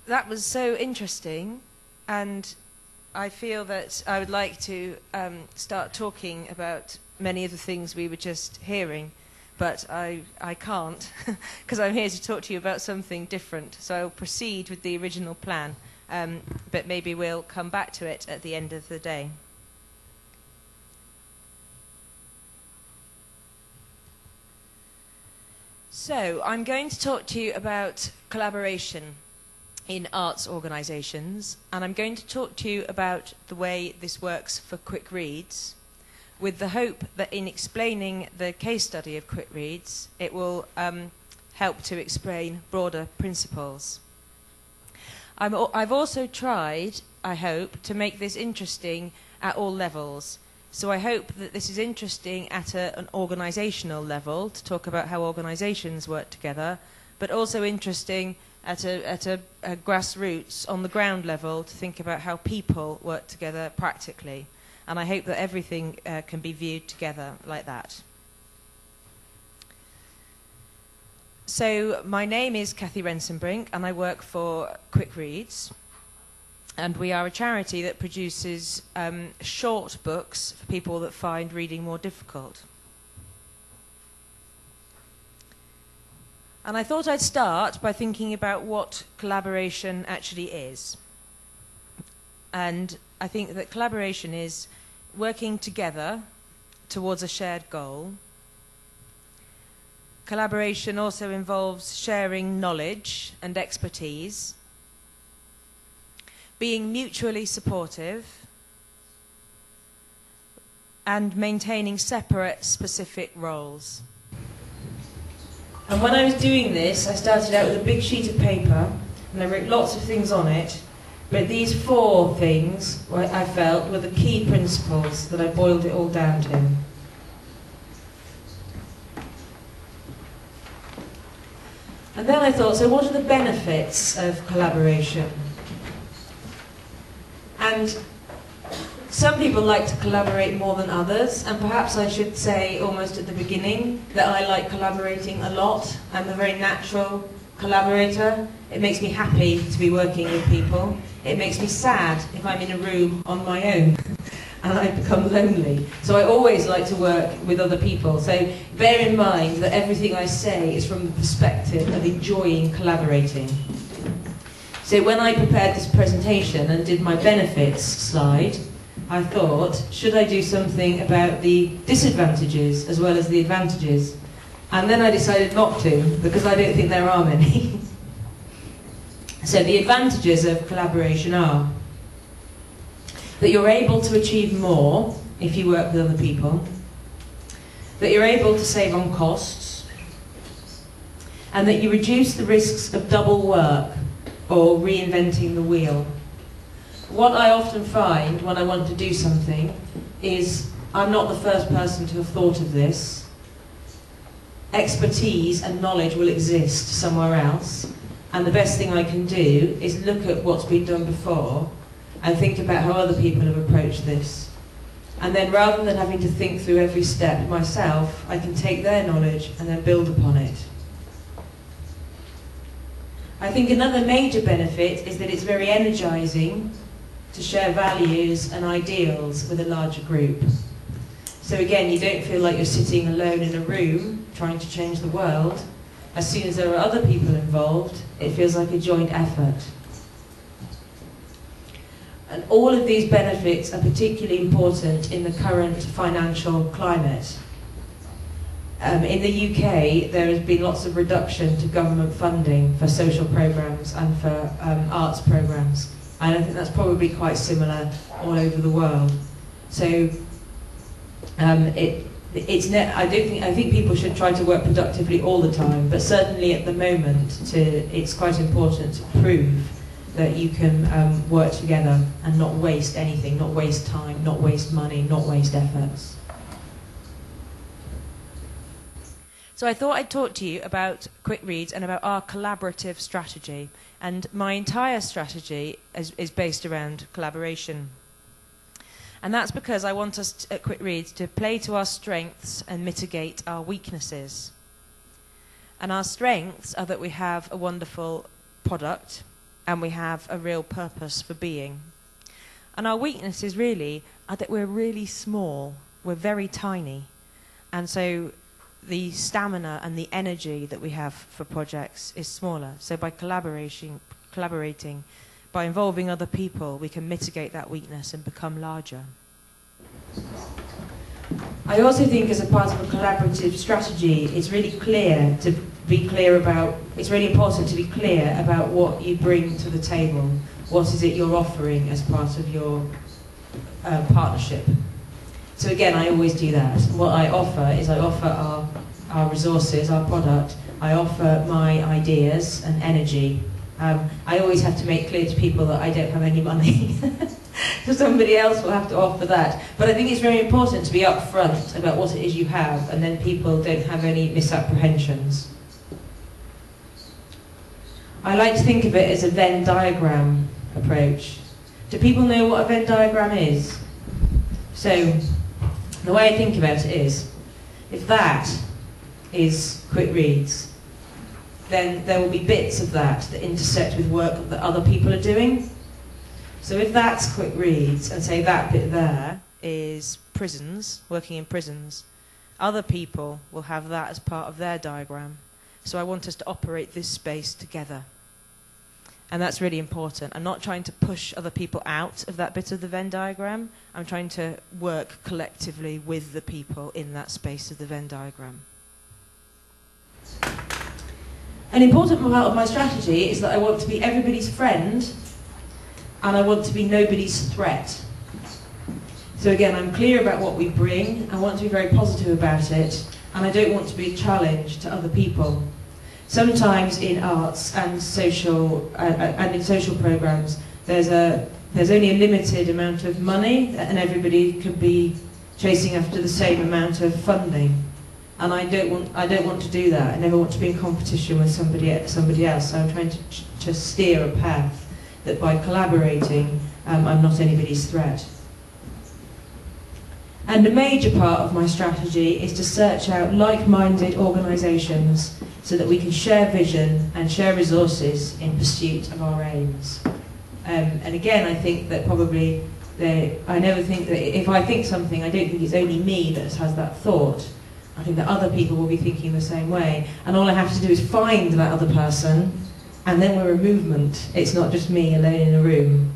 That was so interesting, and I feel that I would like to start talking about many of the things we were just hearing, but I can't, because I'm here to talk to you about something different. So I'll proceed with the original plan, but maybe we'll come back to it at the end of the day. So I'm going to talk to you about collaboration in arts organisations, and I'm going to talk to you about the way this works for Quick Reads, with the hope that in explaining the case study of Quick Reads, it will help to explain broader principles. I've also tried, I hope, to make this interesting at all levels. So I hope that this is interesting at an organisational level, to talk about how organisations work together, but also interesting at a grassroots, on the ground level, to think about how people work together practically. And I hope that everything can be viewed together like that. So my name is Cathy Rensenbrink, and I work for Quick Reads. And we are a charity that produces short books for people that find reading more difficult. And I thought I'd start by thinking about what collaboration actually is. And I think that collaboration is working together towards a shared goal. Collaboration also involves sharing knowledge and expertise, being mutually supportive, and maintaining separate specific roles. And when I was doing this, I started out with a big sheet of paper, and I wrote lots of things on it, but these 4 things, I felt, were the key principles that I boiled it all down to. And then I thought, so what are the benefits of collaboration? And some people like to collaborate more than others, and perhaps I should say almost at the beginning that I like collaborating a lot. I'm a very natural collaborator. It makes me happy to be working with people. It makes me sad if I'm in a room on my own and I become lonely. So I always like to work with other people. So bear in mind that everything I say is from the perspective of enjoying collaborating. So when I prepared this presentation and did my benefits slide, I thought, should I do something about the disadvantages as well as the advantages? And then I decided not to, because I don't think there are many. So the advantages of collaboration are that you're able to achieve more if you work with other people, that you're able to save on costs, and that you reduce the risks of double work or reinventing the wheel. What I often find when I want to do something is I'm not the first person to have thought of this. Expertise and knowledge will exist somewhere else, and the best thing I can do is look at what's been done before and think about how other people have approached this. And then rather than having to think through every step myself, I can take their knowledge and then build upon it. I think another major benefit is that it's very energizing to share values and ideals with a larger group. So again, you don't feel like you're sitting alone in a room trying to change the world. As soon as there are other people involved, it feels like a joint effort. And all of these benefits are particularly important in the current financial climate. In the UK, there has been lots of reduction to government funding for social programmes and for arts programmes. And I think that's probably quite similar all over the world. So I think people should try to work productively all the time, but certainly at the moment, it's quite important to prove that you can work together and not waste anything, not waste time, not waste money, not waste efforts. So I thought I'd talk to you about Quick Reads and about our collaborative strategy. And my entire strategy is based around collaboration. And that's because I want us at Quick Reads to play to our strengths and mitigate our weaknesses. And our strengths are that we have a wonderful product, and we have a real purpose for being. And our weaknesses really are that we're really small, we're very tiny, and so the stamina and the energy that we have for projects is smaller. So by collaborating, by involving other people, we can mitigate that weakness and become larger. I also think as a part of a collaborative strategy, it's really clear to be clear about, it's really important to be clear about what you bring to the table. What is it you're offering as part of your partnership? So again, I always do that. What I offer is I offer our resources, our product. I offer my ideas and energy. I always have to make clear to people that I don't have any money. So somebody else will have to offer that. But I think it's very important to be upfront about what it is you have, and then people don't have any misapprehensions. I like to think of it as a Venn diagram approach. Do people know what a Venn diagram is? So, the way I think about it is, if that is quick reads, then there will be bits of that that intersect with work that other people are doing. So if that's quick reads, and say that bit there is prisons, working in prisons, other people will have that as part of their diagram. So I want us to operate this space together. And that's really important. I'm not trying to push other people out of that bit of the Venn diagram. I'm trying to work collectively with the people in that space of the Venn diagram. An important part of my strategy is that I want to be everybody's friend, and I want to be nobody's threat. So again, I'm clear about what we bring, I want to be very positive about it, and I don't want to be a challenge to other people. Sometimes in arts and social programs, there's only a limited amount of money, and everybody can be chasing after the same amount of funding. And I don't want to do that. I never want to be in competition with somebody else. So I'm trying to steer a path that by collaborating, I'm not anybody's threat. And a major part of my strategy is to search out like-minded organisations so that we can share vision and share resources in pursuit of our aims. And again, I think that probably, I never think that if I think something, I don't think it's only me that has that thought. I think that other people will be thinking the same way. And all I have to do is find that other person, and then we're a movement. It's not just me alone in a room.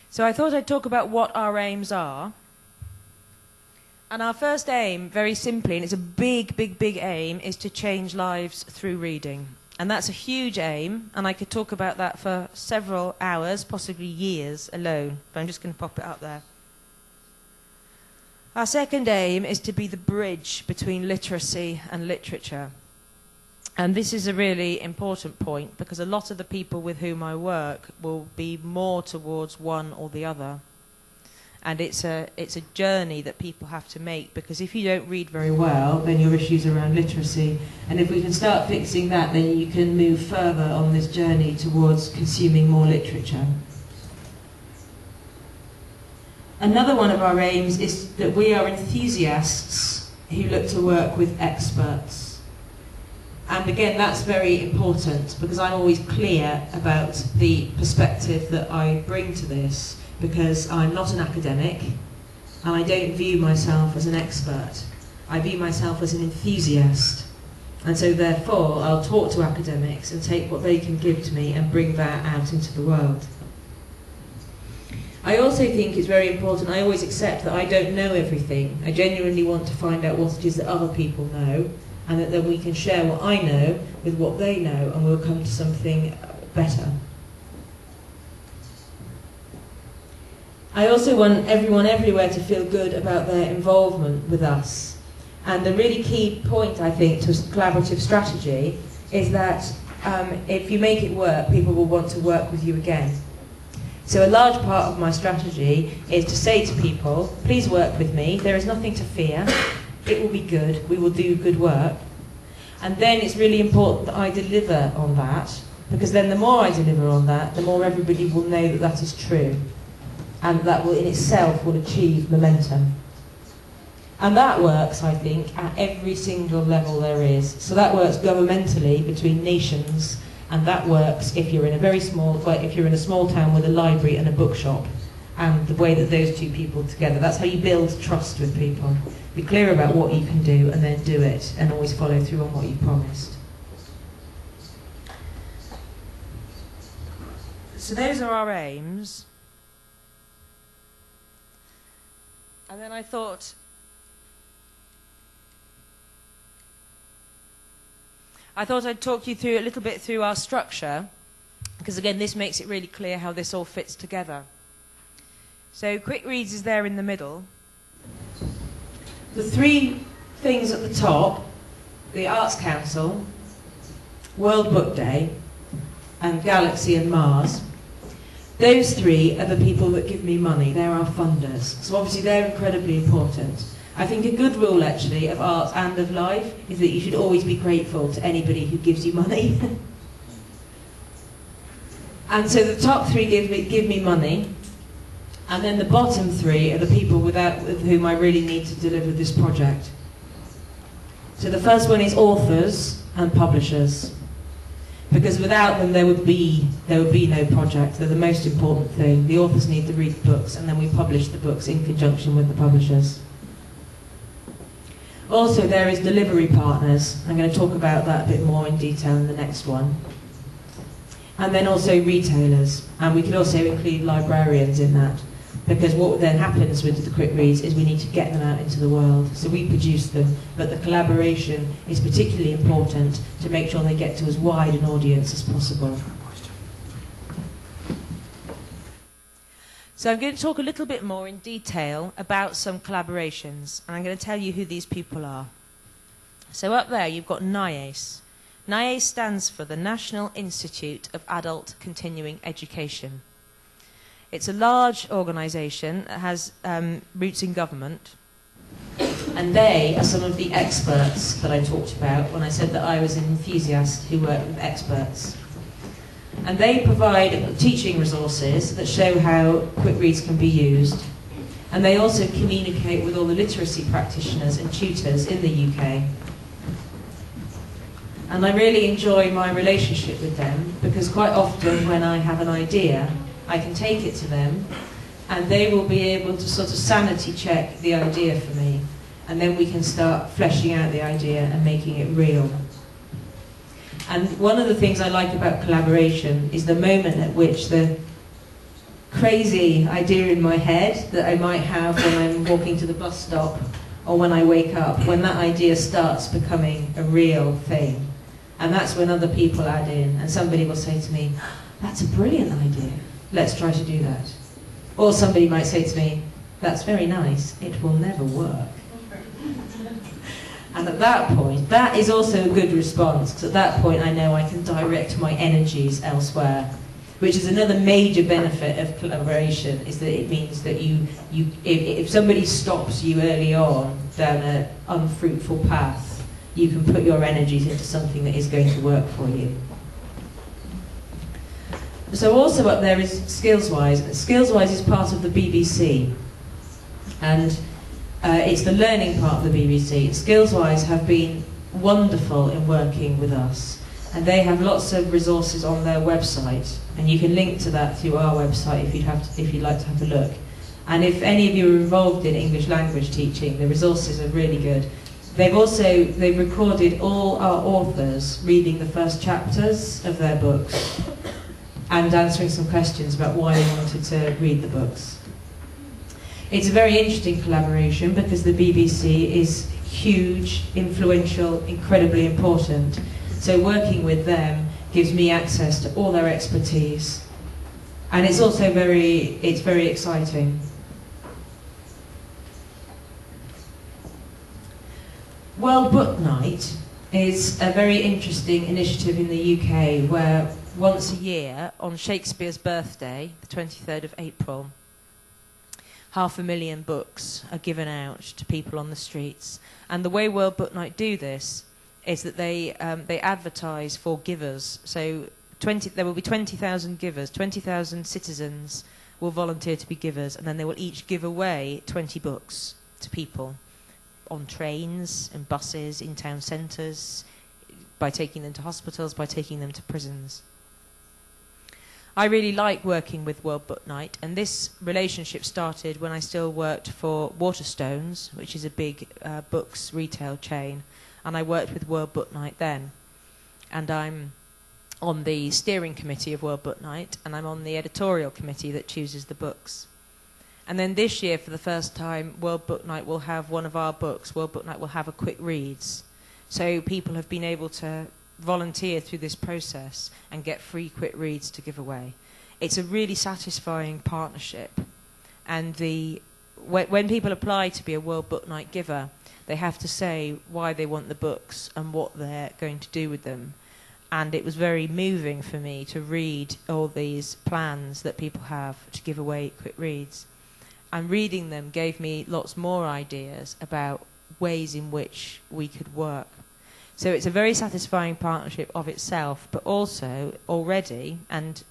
So I thought I'd talk about what our aims are. And our first aim, very simply, and it's a big, big, big aim, is to change lives through reading. And that's a huge aim, and I could talk about that for several hours, possibly years alone, but I'm just going to pop it up there. Our second aim is to be the bridge between literacy and literature. And this is a really important point, because a lot of the people with whom I work will be more towards one or the other. And it's a journey that people have to make, because if you don't read very well, then your issues around literacy. And if we can start fixing that, then you can move further on this journey towards consuming more literature. Another one of our aims is that we are enthusiasts who look to work with experts. And again, that's very important, because I'm always clear about the perspective that I bring to this, because I'm not an academic, and I don't view myself as an expert. I view myself as an enthusiast. And so therefore, I'll talk to academics and take what they can give to me and bring that out into the world. I also think it's very important, I always accept that I don't know everything. I genuinely want to find out what it is that other people know, and that then we can share what I know with what they know, and we'll come to something better. I also want everyone everywhere to feel good about their involvement with us. And the really key point, I think, to collaborative strategy is that if you make it work, people will want to work with you again. So a large part of my strategy is to say to people, please work with me, there is nothing to fear, it will be good, we will do good work. And then it's really important that I deliver on that, because then the more I deliver on that, the more everybody will know that that is true. And that will in itself will achieve momentum. And that works, I think, at every single level there is. So that works governmentally between nations, and that works if you're in a very small, like if you're in a small town with a library and a bookshop, and the way that those two people together, that's how you build trust with people. Be clear about what you can do and then do it, and always follow through on what you promised. So those are our aims. And then I thought, I'd talk you through a little bit through our structure, because again this makes it really clear how this all fits together. So Quick Reads is there in the middle. The three things at the top, the Arts Council, World Book Day, and Galaxy and Mars, those three are the people that give me money. They're our funders. So obviously they're incredibly important. I think a good rule, actually, of art and of life is that you should always be grateful to anybody who gives you money. And so the top three give me money, and then the bottom three are the people with whom I really need to deliver this project. So the first one is authors and publishers, because without them there would be no project. They're the most important thing. The authors need to read the books, and then we publish the books in conjunction with the publishers. Also, there is delivery partners. I'm going to talk about that a bit more in detail in the next one. And then also retailers. And we could also include librarians in that, because what then happens with the Quick Reads is we need to get them out into the world. So we produce them, but the collaboration is particularly important to make sure they get to as wide an audience as possible. So I'm going to talk a little bit more in detail about some collaborations, and I'm going to tell you who these people are. So up there you've got NIACE. NIACE stands for the National Institute of Adult Continuing Education. It's a large organisation that has roots in government, and they are some of the experts that I talked about when I said that I was an enthusiast who worked with experts. And they provide teaching resources that show how Quick Reads can be used. And they also communicate with all the literacy practitioners and tutors in the UK. And I really enjoy my relationship with them, because quite often when I have an idea, I can take it to them, and they will be able to sort of sanity check the idea for me. And then we can start fleshing out the idea and making it real. And one of the things I like about collaboration is the moment at which the crazy idea in my head that I might have when I'm walking to the bus stop or when I wake up, when that idea starts becoming a real thing. And that's when other people add in, and somebody will say to me, "That's a brilliant idea, let's try to do that." Or somebody might say to me, "That's very nice, it will never work." And at that point, that is also a good response, because at that point I know I can direct my energies elsewhere, which is another major benefit of collaboration, is that it means that if somebody stops you early on down an unfruitful path, you can put your energies into something that is going to work for you. So also up there is Skillswise. Skillswise is part of the BBC, and it's the learning part of the BBC. Skillswise have been wonderful in working with us, and they have lots of resources on their website, and you can link to that through our website if you'd like to have a look. And if any of you are involved in English language teaching, the resources are really good. They've recorded all our authors reading the first chapters of their books and answering some questions about why they wanted to read the books. It's a very interesting collaboration because the BBC is huge, influential, incredibly important. So working with them gives me access to all their expertise. And it's also very exciting. World Book Night is a very interesting initiative in the UK where once a year, on Shakespeare's birthday, the 23rd of April, 500,000 books are given out to people on the streets. And the way World Book Night do this is that they advertise for givers. So there will be 20,000 givers, 20,000 citizens will volunteer to be givers, and then they will each give away 20 books to people on trains and buses, in town centres, by taking them to hospitals, by taking them to prisons. I really like working with World Book Night, and this relationship started when I still worked for Waterstones, which is a big books retail chain, and I worked with World Book Night then. And I'm on the steering committee of World Book Night, and I'm on the editorial committee that chooses the books. And then this year, for the first time, World Book Night will have one of our books. World Book Night will have a quick reads. So people have been able to volunteer through this process and get free quick reads to give away. It's a really satisfying partnership. And when people apply to be a World Book Night giver, they have to say why they want the books and what they're going to do with them. And it was very moving for me to read all these plans that people have to give away quick reads. And reading them gave me lots more ideas about ways in which we could work. So it's a very satisfying partnership of itself, but also already, and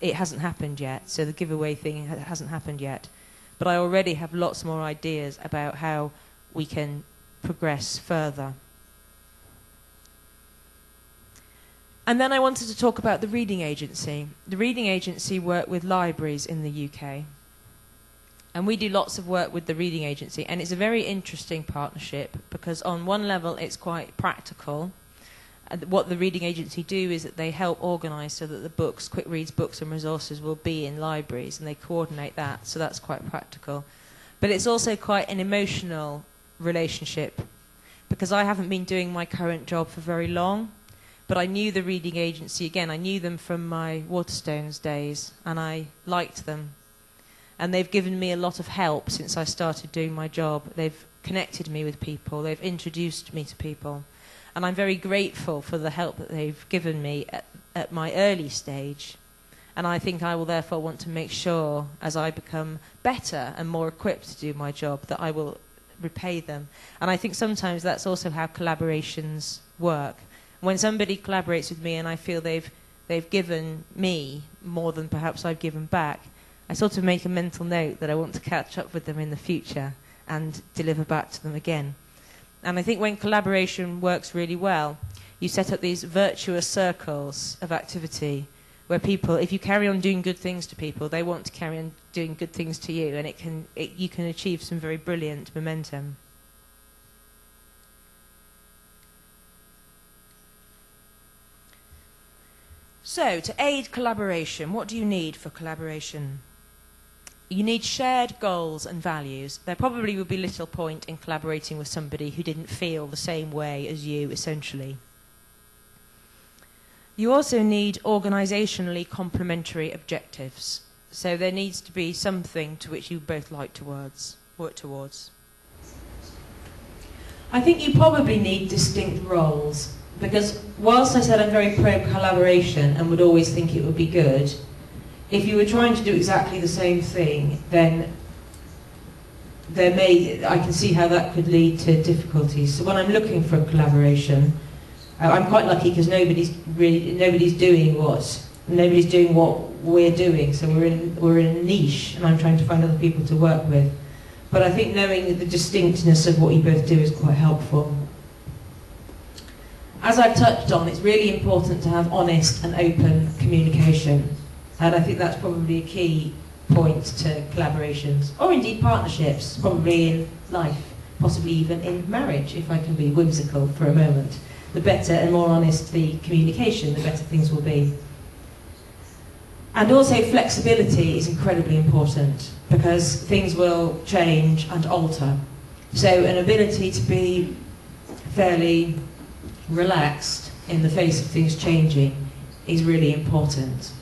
it hasn't happened yet, so the giveaway thing hasn't happened yet, but I already have lots more ideas about how we can progress further. And then I wanted to talk about the Reading Agency. The Reading Agency work with libraries in the UK. And we do lots of work with the Reading Agency, and it's a very interesting partnership because on one level it's quite practical. What the Reading Agency do is that they help organise so that the books, quick reads, books and resources will be in libraries, and they coordinate that, so that's quite practical. But it's also quite an emotional relationship because I haven't been doing my current job for very long, but I knew the Reading Agency, again, I knew them from my Waterstones days, and I liked them. And they've given me a lot of help since I started doing my job. They've connected me with people. They've introduced me to people. And I'm very grateful for the help that they've given me at my early stage. And I think I will therefore want to make sure, as I become better and more equipped to do my job, that I will repay them. And I think sometimes that's also how collaborations work. When somebody collaborates with me and I feel they've given me more than perhaps I've given back, I sort of make a mental note that I want to catch up with them in the future and deliver back to them again. And I think when collaboration works really well, you set up these virtuous circles of activity where people, if you carry on doing good things to people, they want to carry on doing good things to you, and you can achieve some very brilliant momentum. So, to aid collaboration, what do you need for collaboration? You need shared goals and values. There probably would be little point in collaborating with somebody who didn't feel the same way as you, essentially. You also need organisationally complementary objectives. So there needs to be something to which you both like to work towards. I think you probably need distinct roles, because whilst I said I'm very pro-collaboration and would always think it would be good, if you were trying to do exactly the same thing, then I can see how that could lead to difficulties. So when I'm looking for a collaboration, I'm quite lucky because nobody's doing what we're doing. So we're in a niche, and I'm trying to find other people to work with. But I think knowing the distinctness of what you both do is quite helpful. As I've touched on, it's really important to have honest and open communication. And I think that's probably a key point to collaborations, or indeed partnerships, probably in life, possibly even in marriage, if I can be whimsical for a moment. The better and more honest the communication, the better things will be. And also flexibility is incredibly important, because things will change and alter. So an ability to be fairly relaxed in the face of things changing is really important.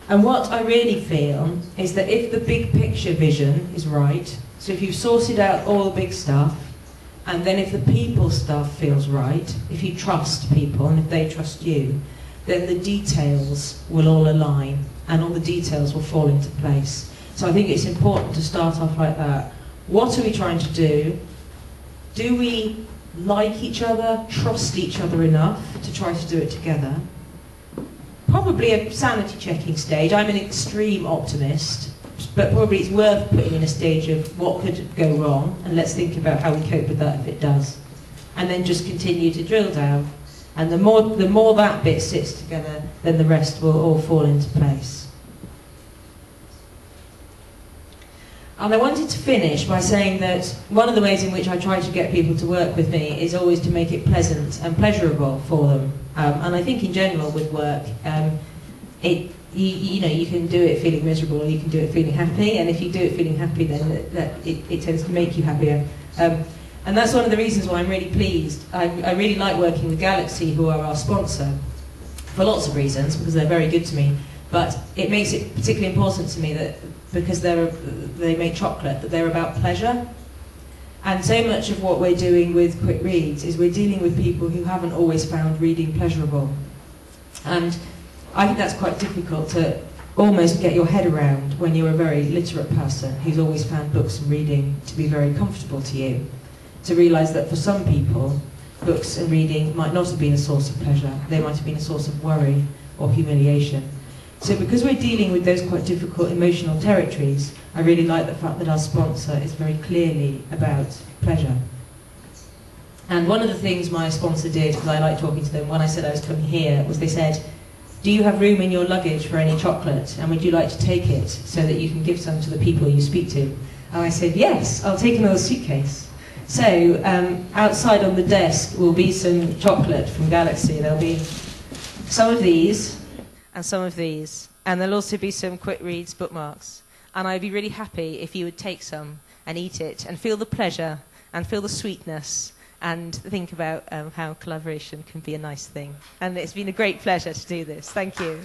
And what I really feel is that if the big picture vision is right, so if you've sorted out all the big stuff, and then if the people stuff feels right, if you trust people and if they trust you, then the details will all align and all the details will fall into place. So I think it's important to start off like that. What are we trying to do? Do we like each other, trust each other enough to try to do it together? Probably a sanity checking stage. I'm an extreme optimist, but probably it's worth putting in a stage of what could go wrong, and let's think about how we cope with that if it does. And then just continue to drill down. And the more that bit sits together, then the rest will all fall into place. And I wanted to finish by saying that one of the ways in which I try to get people to work with me is always to make it pleasant and pleasurable for them. And I think in general with work, you can do it feeling miserable or you can do it feeling happy, and if you do it feeling happy, then it tends to make you happier. And that's one of the reasons why I'm really pleased. I really like working with Galaxy, who are our sponsor, for lots of reasons, because they're very good to me. But it makes it particularly important to me that because they make chocolate, that they're about pleasure. And so much of what we're doing with Quick Reads is we're dealing with people who haven't always found reading pleasurable. And I think that's quite difficult to almost get your head around when you're a very literate person who's always found books and reading to be very comfortable to you. To realise that for some people, books and reading might not have been a source of pleasure, they might have been a source of worry or humiliation. So because we're dealing with those quite difficult emotional territories, I really like the fact that our sponsor is very clearly about pleasure. And one of the things my sponsor did, because I like talking to them, when I said I was coming here, was they said, do you have room in your luggage for any chocolate, and would you like to take it so that you can give some to the people you speak to? And I said, yes, I'll take another suitcase. So outside on the desk will be some chocolate from Galaxy. There'll be some of these and some of these, and there'll also be some Quick Reads bookmarks. And I'd be really happy if you would take some and eat it and feel the pleasure and feel the sweetness and think about how collaboration can be a nice thing. And it's been a great pleasure to do this. Thank you.